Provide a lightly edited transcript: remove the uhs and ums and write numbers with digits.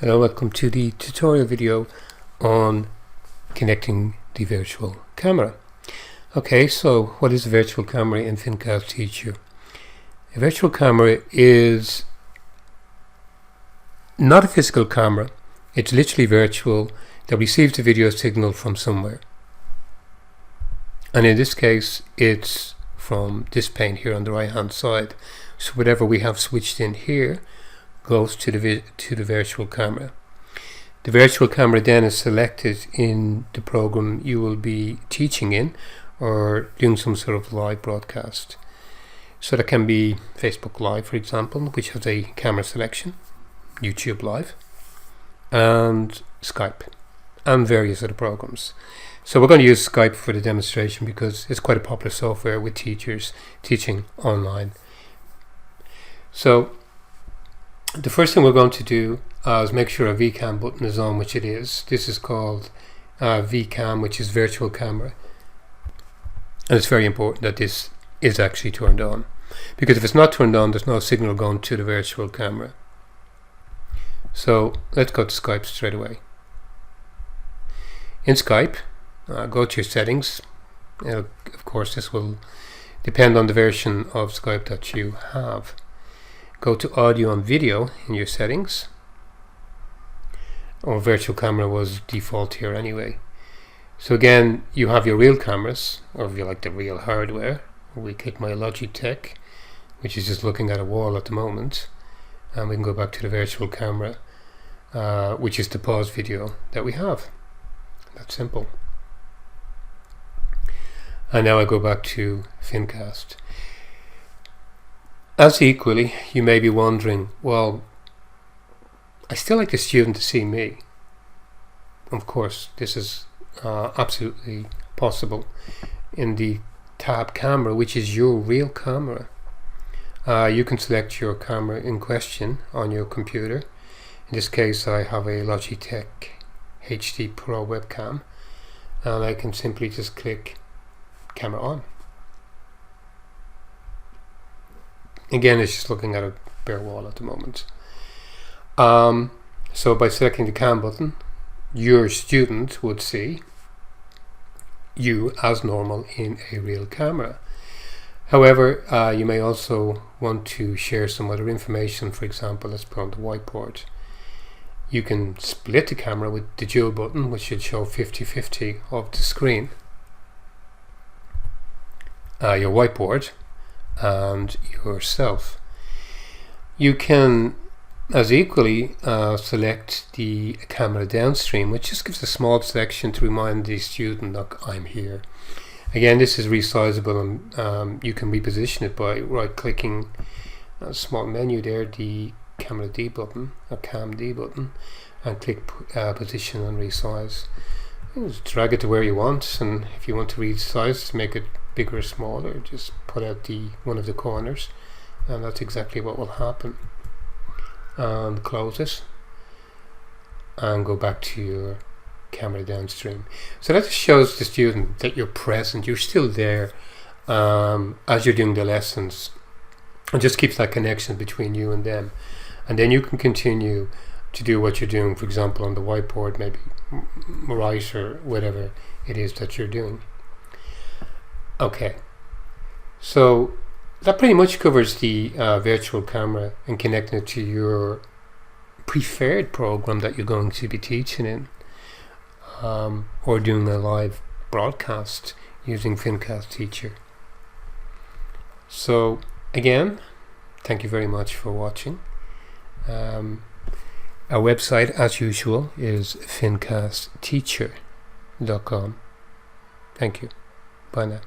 Hello, welcome to the tutorial video on connecting the virtual camera. Okay, so what is a virtual camera in Fincast Teacher? A virtual camera is not a physical camera. It's literally virtual that receives a video signal from somewhere. And in this case, it's from this pane here on the right hand side. So whatever we have switched in here goes to the virtual camera. The virtual camera then is selected in the program you will be teaching in or doing some sort of live broadcast. So that can be Facebook Live, for example, which has a camera selection, YouTube Live, and Skype, and various other programs. So we're going to use Skype for the demonstration because it's quite a popular software with teachers teaching online. So the first thing we're going to do is make sure a Webcam button is on, which it is. This is called Webcam, which is virtual camera. And it's very important that this is actually turned on, because if it's not turned on, there's no signal going to the virtual camera. So let's go to Skype straight away. In Skype, go to your settings. Of course, this will depend on the version of Skype that you have. Go to audio and video in your settings. Or virtual camera was default here anyway. So again, you have your real cameras, or if you like the real hardware. We click my Logitech, which is just looking at a wall at the moment, and we can go back to the virtual camera, which is the pause video that we have. That's simple. And now I go back to Fincast. As equally, you may be wondering, well, I still like the student to see me. Of course, this is absolutely possible in the tab camera, which is your real camera. You can select your camera in question on your computer. In this case, I have a Logitech HD Pro webcam, and I can simply just click camera on. Again, it's just looking at a bare wall at the moment. So by selecting the cam button, your student would see you as normal in a real camera. However, you may also want to share some other information. For example, let's put on the whiteboard. You can split the camera with the dual button, which should show 50-50 of the screen, your whiteboard, and yourself. You can as equally select the camera downstream, which just gives a small selection to remind the student, look, I'm here. Again, this is resizable, and you can reposition it by right clicking a small menu there, the camera D button, or cam D button, and click position and resize. Just drag it to where you want, and if you want to resize, make it bigger or smaller, just put out one of the corners, and that's exactly what will happen. And close it and go back to your camera downstream. So that just shows the student that you're present, you're still there as you're doing the lessons, and just keeps that connection between you and them. And then you can continue to do what you're doing, for example on the whiteboard, maybe write or whatever it is that you're doing. Okay, so that pretty much covers the virtual camera and connecting it to your preferred program that you're going to be teaching in, or doing a live broadcast using Fincast Teacher. So again, thank you very much for watching. Our website, as usual, is fincastteacher.com. Thank you. Bye now.